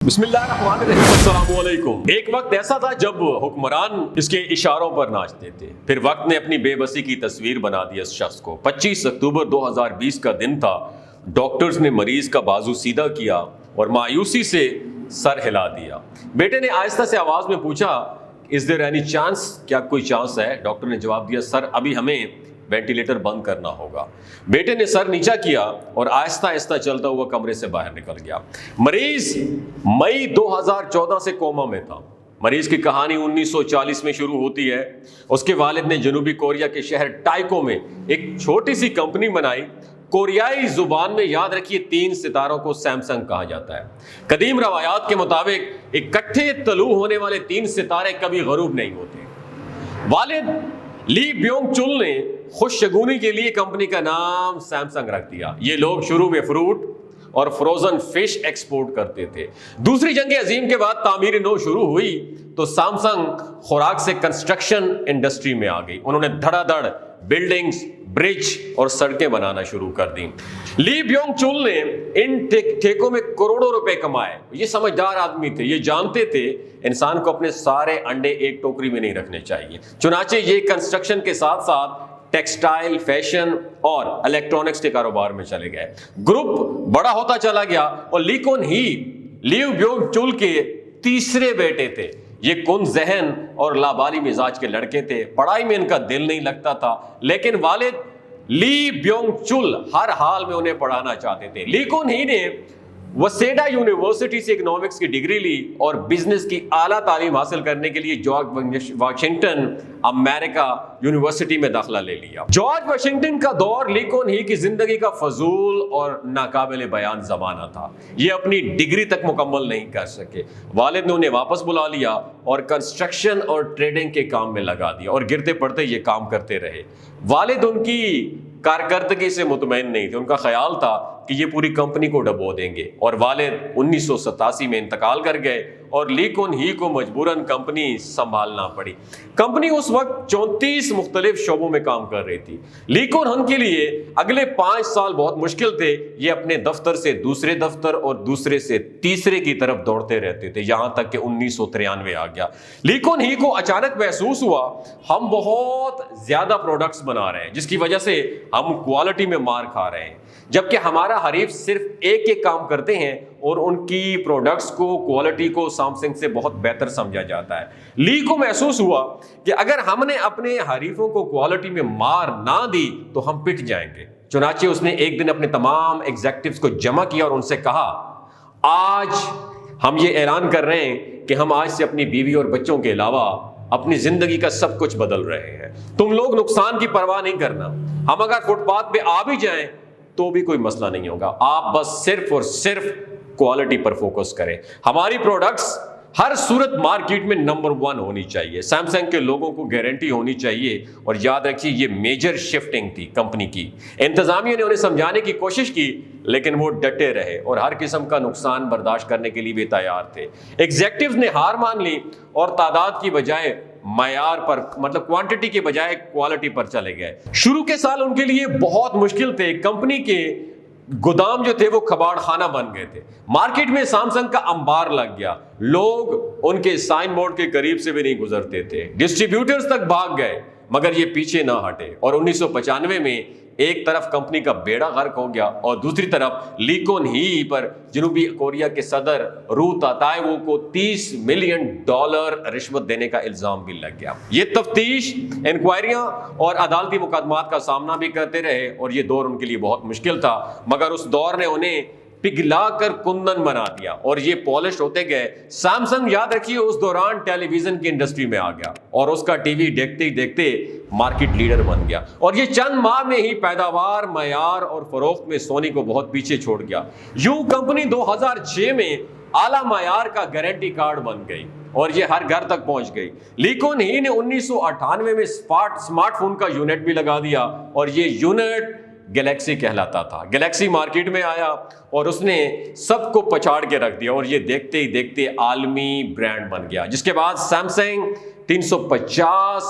بسم اللہ الرحمن الرحیم، السلام علیکم۔ ایک وقت ایسا تھا جب حکمران اس کے اشاروں پر ناچتے تھے، پھر وقت نے اپنی بے بسی کی تصویر بنا دی اس شخص کو۔ 25 اکتوبر 2020 کا دن تھا۔ ڈاکٹرز نے مریض کا بازو سیدھا کیا اور مایوسی سے سر ہلا دیا۔ بیٹے نے آہستہ سے آواز میں پوچھا، از دیر اینی چانس؟ کیا کوئی چانس ہے؟ ڈاکٹر نے جواب دیا، سر ابھی ہمیں وینٹیلیٹر بند کرنا ہوگا۔ بیٹے نے سر نیچا کیا اور آہستہ آہستہ چلتا ہوا کمرے سے باہر نکل گیا۔ مریض مئی 2014 سے کوما میں تھا۔ مریض کی کہانی 1940 میں شروع ہوتی ہے۔ اس کے والد نے جنوبی کوریا کے شہر ٹائکو میں ایک چھوٹی سی کمپنی بنائی۔ کوریائی زبان میں یاد رکھیے 3 ستاروں کو سیمسنگ کہا جاتا ہے۔ قدیم روایات کے مطابق اکٹھے طلوع ہونے والے 3 ستارے کبھی غروب نہیں ہوتے۔ والد لی بیونگ چل نے خوش شگونی کے لیے کمپنی کا نام سیمسنگ رکھ دیا۔ یہ لوگ شروع میں فروٹ اور فروزن فش ایکسپورٹ کرتے تھے۔ دوسری جنگ عظیم کے بعد تعمیر نو شروع ہوئی تو سیمسنگ خوراک سے کنسٹرکشن انڈسٹری میں آ گئی۔ انہوں نے دھڑا دھڑ بلڈنگز، برج اور سڑکیں بنانا شروع کر دیں۔ لی بیونگ چل نے ان ٹھیکوں میں کروڑوں روپے کمائے۔ یہ سمجھدار آدمی تھے، یہ جانتے تھے انسان کو اپنے سارے انڈے ایک ٹوکری میں نہیں رکھنے چاہیے۔ چنانچہ یہ کنسٹرکشن کے ساتھ ساتھ ٹیکسٹائل، فیشن اور الیکٹرانکس کے کاروبار میں چلے گئے۔ گروپ بڑا ہوتا چلا گیا اور لی کون ہی لیو بیونگ چل کے تیسرے بیٹے تھے۔ یہ کن ذہن اور لابالی مزاج کے لڑکے تھے۔ پڑھائی میں ان کا دل نہیں لگتا تھا، لیکن والد لی بیونگ چل ہر حال میں انہیں پڑھانا چاہتے تھے۔ لی کون ہی نے وسیڈا یونیورسٹی سے اکنامکس کی ڈگری لی اور بزنس کی اعلیٰ تعلیم حاصل کرنے کے لیے جارج واشنگٹن امریکہ یونیورسٹی میں داخلہ لے لیا۔ جارج واشنگٹن کا دور لی کون ہی کی زندگی کا فضول اور ناقابل بیان زمانہ تھا۔ یہ اپنی ڈگری تک مکمل نہیں کر سکے۔ والد نے انہیں واپس بلا لیا اور کنسٹرکشن اور ٹریڈنگ کے کام میں لگا دیا اور گرتے پڑتے یہ کام کرتے رہے۔ والد ان کی کارکردگی سے مطمئن نہیں تھے۔ ان کا خیال تھا کہ یہ پوری کمپنی کو ڈبو دیں گے اور والد 1987 میں انتقال کر گئے اور لی کون ہی کو مجبوراً کمپنی سنبھالنا پڑی۔ کمپنی اس وقت 34 مختلف شعبوں میں کام کر رہی تھی۔ لی کون ہن کے لیے اگلے 5 سال بہت مشکل تھے۔ یہ اپنے دفتر سے دوسرے دفتر اور دوسرے سے تیسرے کی طرف دوڑتے رہتے تھے، یہاں تک کہ 1993 آ گیا۔ لی کون ہی کو اچانک محسوس ہوا ہم بہت زیادہ پروڈکٹس بنا رہے ہیں، جس کی وجہ سے ہم کوالٹی میں مار کھا رہے ہیں، جبکہ ہمارا حریف صرف ایک کام کرتے ہیں اور ان کی پروڈکٹس کو، کوالٹی کو سیمسنگ سے بہت بہتر سمجھا جاتا ہے۔ لی کو محسوس ہوا کہ اگر ہم نے اپنے حریفوں کو کوالٹی میں مار نہ دی تو ہم پٹ جائیں گے۔ چنانچہ اس نے ایک دن اپنے تمام ایگزیکٹوز کو جمع کیا اور ان سے کہا، آج ہم یہ اعلان کر رہے ہیں کہ ہم آج سے اپنی بیوی اور بچوں کے علاوہ اپنی زندگی کا سب کچھ بدل رہے ہیں۔ تم لوگ نقصان کی پرواہ نہیں کرنا۔ ہم اگر فٹ پاتھ پہ آ بھی جائیں تو بھی کوئی مسئلہ نہیں ہوگا، آپ بس صرف اور صرف کوالٹی پر فوکس کریں۔ ہماری پروڈکٹس ہر صورت مارکیٹ میں نمبر 1 ہونی چاہیے۔ سیمسنگ کے لوگوں کو گارنٹی ہونی چاہیے۔ اور یاد رکھیے یہ میجر شفٹنگ تھی کمپنی کی۔ انتظامیہ نے انہیں سمجھانے کی کوشش کی، لیکن وہ ڈٹے رہے اور ہر قسم کا نقصان برداشت کرنے کے لیے بھی تیار تھے۔ ایگزیکٹوز نے ہار مان لی اور تعداد کی بجائے معیار پر، مطلب کوانٹٹی کے بجائے کوالٹی پر چلے گئے۔ شروع کے سال ان کے لیے بہت مشکل تھے۔ کمپنی کے گودام جو تھے وہ کباڑ خانہ بن گئے تھے۔ مارکیٹ میں سیمسنگ کا انبار لگ گیا، لوگ ان کے سائن بورڈ کے قریب سے بھی نہیں گزرتے تھے۔ ڈسٹریبیوٹرز تک بھاگ گئے مگر یہ پیچھے نہ ہٹے اور 1995 میں ایک طرف کمپنی کا بیڑا غرق ہو گیا اور دوسری طرف لی کون ہی پر جنوبی کوریا کے صدر رو تاتائیو کو $30 ملین رشوت دینے کا الزام بھی لگ گیا۔ یہ تفتیش، انکوائریاں اور عدالتی مقدمات کا سامنا بھی کرتے رہے اور یہ دور ان کے لیے بہت مشکل تھا، مگر اس دور نے انہیں پگھلا کر کندن بنا دیا اور یہ پالش ہوتے گئے۔ سیمسنگ یاد رکھیے اس دوران ٹیلی ویژن کی انڈسٹری میں آ گیا اور اس کا ٹی وی دیکھتے ہی دیکھتے مارکیٹ لیڈر بن گیا اور یہ چند ماہ میں ہی پیداوار، معیار اور فروخت میں سونی کو بہت پیچھے چھوڑ گیا۔ یوں کمپنی 2006 میں اعلیٰ معیار کا گارنٹی کارڈ بن گئی اور یہ ہر گھر تک پہنچ گئی۔ لی کون ہی نے 1998 میں اسمارٹ فون کا یونٹ بھی لگا دیا اور یہ یونٹ گلیکسی کہلاتا تھا۔ گلیکسی مارکیٹ میں آیا اور اس نے سب کو پچھاڑ کے رکھ دیا اور یہ دیکھتے ہی دیکھتے عالمی برانڈ بن گیا، جس کے بعد سیمسنگ 350